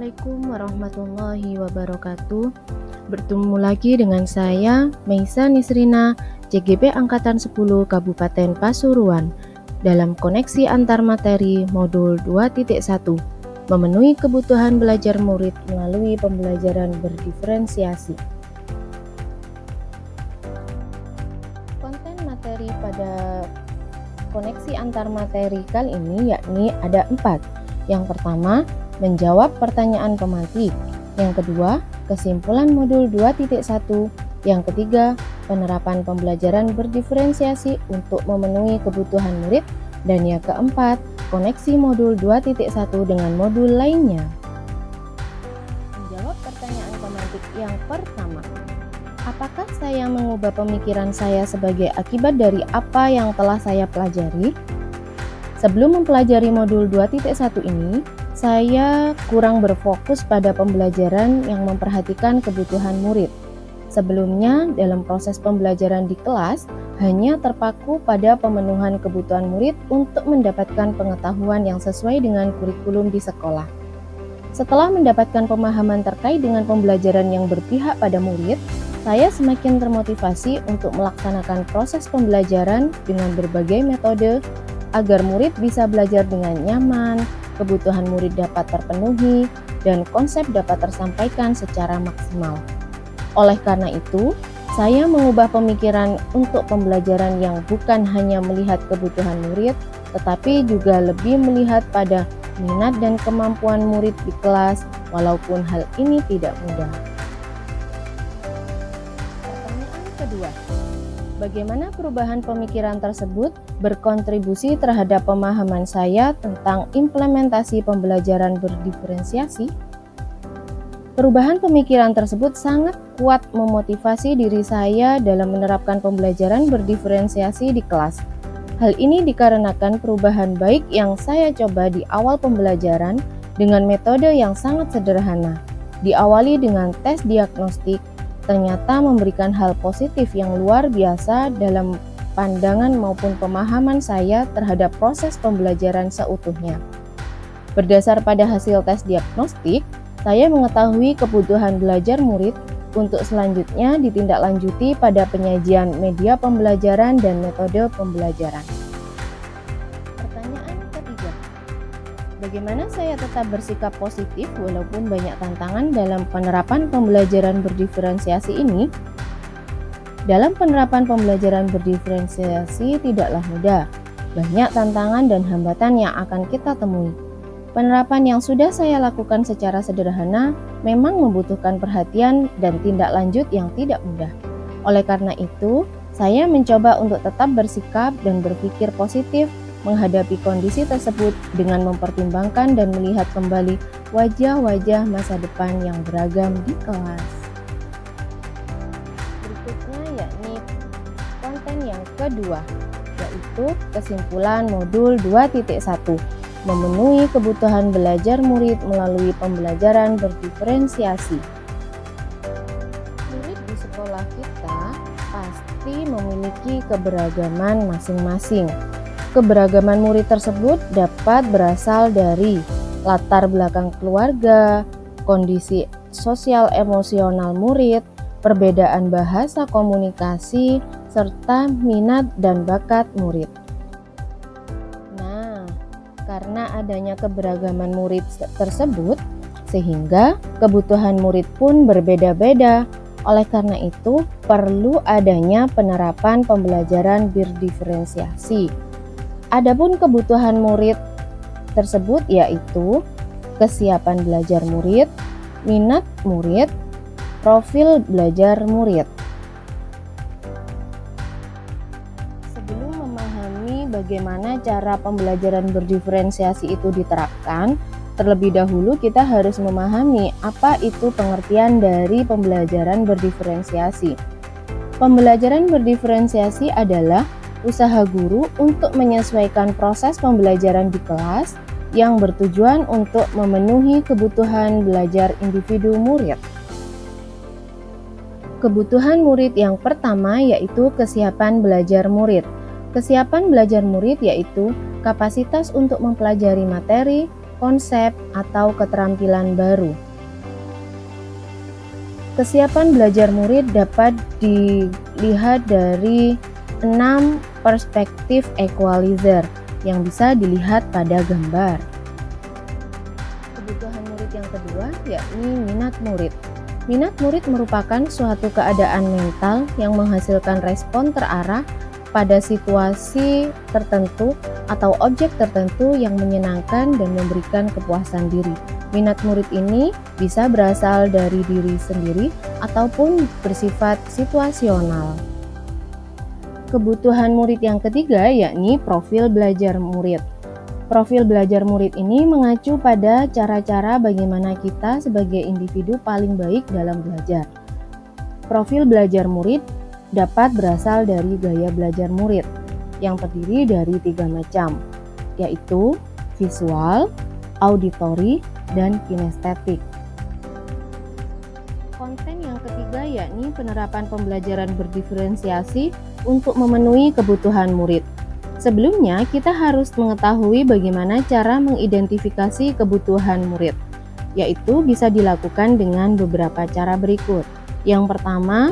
Assalamualaikum warahmatullahi wabarakatuh. Bertemu lagi dengan saya, Meisa Nisrina, CGP Angkatan 10 Kabupaten Pasuruan, dalam koneksi antar materi modul 2.1, memenuhi kebutuhan belajar murid melalui pembelajaran berdiferensiasi. Konten materi pada koneksi antar materi kali ini yakni ada 4. Yang pertama, menjawab pertanyaan pemantik. Yang kedua, kesimpulan modul 2.1. Yang ketiga, penerapan pembelajaran berdiferensiasi untuk memenuhi kebutuhan murid. Dan yang keempat, koneksi modul 2.1 dengan modul lainnya. Menjawab pertanyaan pemantik yang pertama. Apakah saya mengubah pemikiran saya sebagai akibat dari apa yang telah saya pelajari? Sebelum mempelajari modul 2.1 ini, saya kurang berfokus pada pembelajaran yang memperhatikan kebutuhan murid. Sebelumnya, dalam proses pembelajaran di kelas, hanya terpaku pada pemenuhan kebutuhan murid untuk mendapatkan pengetahuan yang sesuai dengan kurikulum di sekolah. Setelah mendapatkan pemahaman terkait dengan pembelajaran yang berpihak pada murid, saya semakin termotivasi untuk melaksanakan proses pembelajaran dengan berbagai metode agar murid bisa belajar dengan nyaman, kebutuhan murid dapat terpenuhi, dan konsep dapat tersampaikan secara maksimal. Oleh karena itu, saya mengubah pemikiran untuk pembelajaran yang bukan hanya melihat kebutuhan murid, tetapi juga lebih melihat pada minat dan kemampuan murid di kelas, walaupun hal ini tidak mudah. Pertanyaan kedua, bagaimana perubahan pemikiran tersebut berkontribusi terhadap pemahaman saya tentang implementasi pembelajaran berdiferensiasi? Perubahan pemikiran tersebut sangat kuat memotivasi diri saya dalam menerapkan pembelajaran berdiferensiasi di kelas. Hal ini dikarenakan perubahan baik yang saya coba di awal pembelajaran dengan metode yang sangat sederhana. Diawali dengan tes diagnostik, ternyata memberikan hal positif yang luar biasa dalam pandangan maupun pemahaman saya terhadap proses pembelajaran seutuhnya. Berdasar pada hasil tes diagnostik, saya mengetahui kebutuhan belajar murid untuk selanjutnya ditindaklanjuti pada penyajian media pembelajaran dan metode pembelajaran. Pertanyaan ketiga, bagaimana saya tetap bersikap positif walaupun banyak tantangan dalam penerapan pembelajaran berdiferensiasi ini? Dalam penerapan pembelajaran berdiferensiasi tidaklah mudah. Banyak tantangan dan hambatan yang akan kita temui. Penerapan yang sudah saya lakukan secara sederhana memang membutuhkan perhatian dan tindak lanjut yang tidak mudah. Oleh karena itu, saya mencoba untuk tetap bersikap dan berpikir positif menghadapi kondisi tersebut dengan mempertimbangkan dan melihat kembali wajah-wajah masa depan yang beragam di kelas. Berikutnya yakni konten yang kedua, yaitu kesimpulan modul 2.1, memenuhi kebutuhan belajar murid melalui pembelajaran berdiferensiasi. Murid di sekolah kita pasti memiliki keberagaman masing-masing. Keberagaman murid tersebut dapat berasal dari latar belakang keluarga, kondisi sosial emosional murid, perbedaan bahasa komunikasi, serta minat dan bakat murid. Nah, karena adanya keberagaman murid tersebut, sehingga kebutuhan murid pun berbeda-beda. Oleh karena itu, perlu adanya penerapan pembelajaran berdiferensiasi. Adapun kebutuhan murid tersebut yaitu kesiapan belajar murid, minat murid, profil belajar murid. Sebelum memahami bagaimana cara pembelajaran berdiferensiasi itu diterapkan, terlebih dahulu kita harus memahami apa itu pengertian dari pembelajaran berdiferensiasi. Pembelajaran berdiferensiasi adalah usaha guru untuk menyesuaikan proses pembelajaran di kelas yang bertujuan untuk memenuhi kebutuhan belajar individu murid. Kebutuhan murid yang pertama yaitu kesiapan belajar murid. Kesiapan belajar murid yaitu kapasitas untuk mempelajari materi, konsep, atau keterampilan baru. Kesiapan belajar murid dapat dilihat dari 6 perspektif equalizer yang bisa dilihat pada gambar. Kebutuhan murid yang kedua yakni minat murid. Minat murid merupakan suatu keadaan mental yang menghasilkan respon terarah pada situasi tertentu atau objek tertentu yang menyenangkan dan memberikan kepuasan diri. Minat murid ini bisa berasal dari diri sendiri ataupun bersifat situasional. Kebutuhan murid yang ketiga yakni profil belajar murid. Profil belajar murid ini mengacu pada cara-cara bagaimana kita sebagai individu paling baik dalam belajar. Profil belajar murid dapat berasal dari gaya belajar murid yang terdiri dari 3 macam, yaitu visual, auditori, dan kinestetik. Konten yang ketiga yakni penerapan pembelajaran berdiferensiasi untuk memenuhi kebutuhan murid. Sebelumnya, kita harus mengetahui bagaimana cara mengidentifikasi kebutuhan murid, yaitu bisa dilakukan dengan beberapa cara berikut. Yang pertama,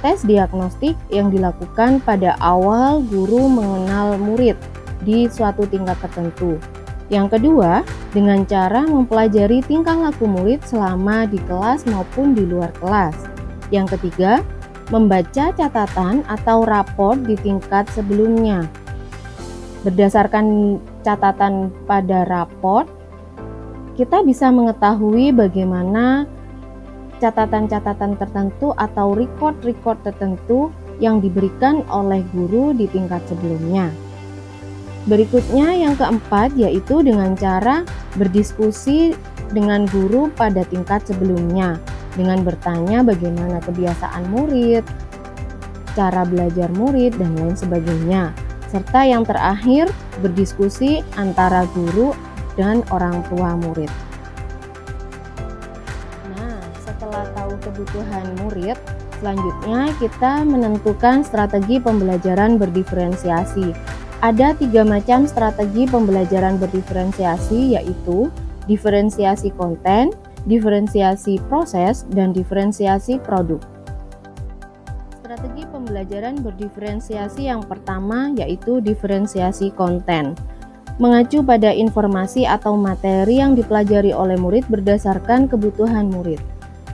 tes diagnostik yang dilakukan pada awal guru mengenal murid di suatu tingkat tertentu. Yang kedua, dengan cara mempelajari tingkah laku murid selama di kelas maupun di luar kelas. Yang ketiga, membaca catatan atau rapor di tingkat sebelumnya. Berdasarkan catatan pada rapor, kita bisa mengetahui bagaimana catatan-catatan tertentu atau record-record tertentu yang diberikan oleh guru di tingkat sebelumnya. Berikutnya yang keempat yaitu dengan cara berdiskusi dengan guru pada tingkat sebelumnya dengan bertanya bagaimana kebiasaan murid, cara belajar murid, dan lain sebagainya. Serta yang terakhir berdiskusi antara guru dan orang tua murid. Nah, setelah tahu kebutuhan murid, selanjutnya kita menentukan strategi pembelajaran berdiferensiasi. Ada 3 macam strategi pembelajaran berdiferensiasi, yaitu diferensiasi konten, diferensiasi proses, dan diferensiasi produk. Strategi pembelajaran berdiferensiasi yang pertama yaitu diferensiasi konten. Mengacu pada informasi atau materi yang dipelajari oleh murid berdasarkan kebutuhan murid.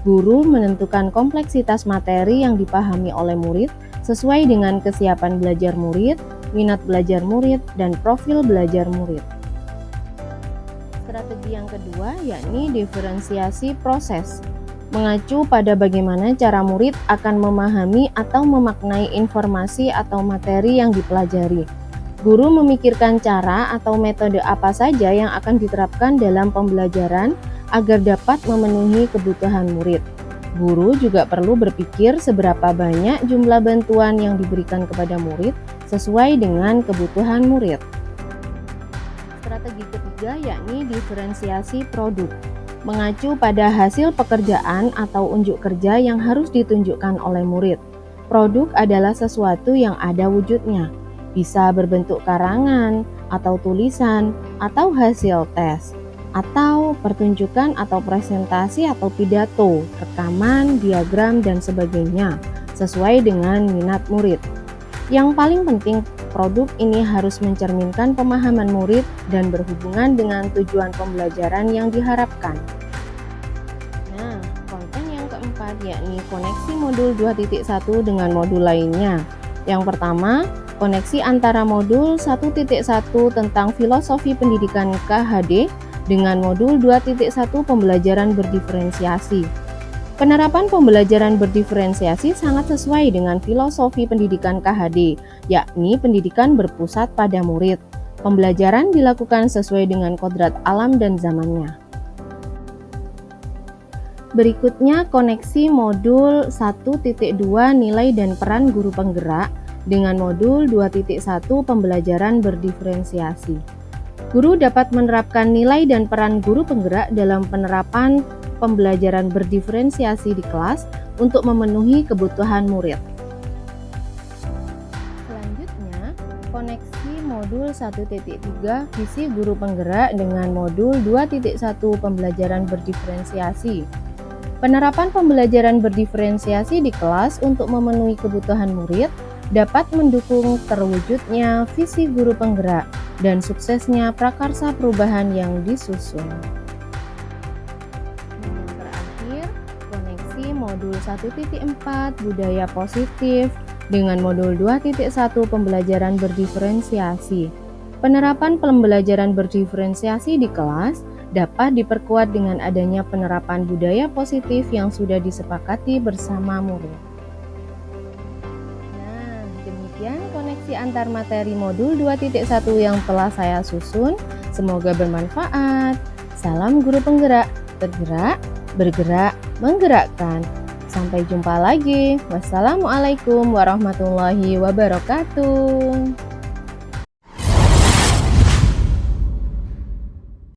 Guru menentukan kompleksitas materi yang dipahami oleh murid sesuai dengan kesiapan belajar murid, minat belajar murid, dan profil belajar murid. Strategi yang kedua yakni diferensiasi proses. Mengacu pada bagaimana cara murid akan memahami atau memaknai informasi atau materi yang dipelajari. Guru memikirkan cara atau metode apa saja yang akan diterapkan dalam pembelajaran agar dapat memenuhi kebutuhan murid. Guru juga perlu berpikir seberapa banyak jumlah bantuan yang diberikan kepada murid sesuai dengan kebutuhan murid. Strategi ketiga yakni diferensiasi produk. Mengacu pada hasil pekerjaan atau unjuk kerja yang harus ditunjukkan oleh murid. Produk adalah sesuatu yang ada wujudnya, bisa berbentuk karangan atau tulisan atau hasil tes, atau pertunjukan atau presentasi atau pidato, rekaman, diagram, dan sebagainya, sesuai dengan minat murid. Yang paling penting, produk ini harus mencerminkan pemahaman murid dan berhubungan dengan tujuan pembelajaran yang diharapkan. Nah, konten yang keempat yakni koneksi modul 2.1 dengan modul lainnya. Yang pertama, koneksi antara modul 1.1 tentang filosofi pendidikan KHD dengan modul 2.1 pembelajaran berdiferensiasi. Penerapan pembelajaran berdiferensiasi sangat sesuai dengan filosofi pendidikan KHD, yakni pendidikan berpusat pada murid. Pembelajaran dilakukan sesuai dengan kodrat alam dan zamannya. Berikutnya koneksi modul 1.2 nilai dan peran guru penggerak dengan modul 2.1 pembelajaran berdiferensiasi. Guru dapat menerapkan nilai dan peran guru penggerak dalam penerapan pembelajaran berdiferensiasi di kelas untuk memenuhi kebutuhan murid. Selanjutnya, koneksi modul modul 1.3 visi guru penggerak dengan modul 2.1 pembelajaran berdiferensiasi. Penerapan pembelajaran berdiferensiasi di kelas untuk memenuhi kebutuhan murid dapat mendukung terwujudnya visi guru penggerak dan suksesnya prakarsa perubahan yang disusun. Dan yang terakhir, koneksi modul 1.4 budaya positif dengan modul 2.1 pembelajaran berdiferensiasi. Penerapan pembelajaran berdiferensiasi di kelas dapat diperkuat dengan adanya penerapan budaya positif yang sudah disepakati bersama murid. Nah, demikian koneksi antar materi modul 2.1 yang telah saya susun. Semoga bermanfaat. Salam guru penggerak, bergerak, bergerak, menggerakkan. Sampai jumpa lagi. Wassalamualaikum warahmatullahi wabarakatuh.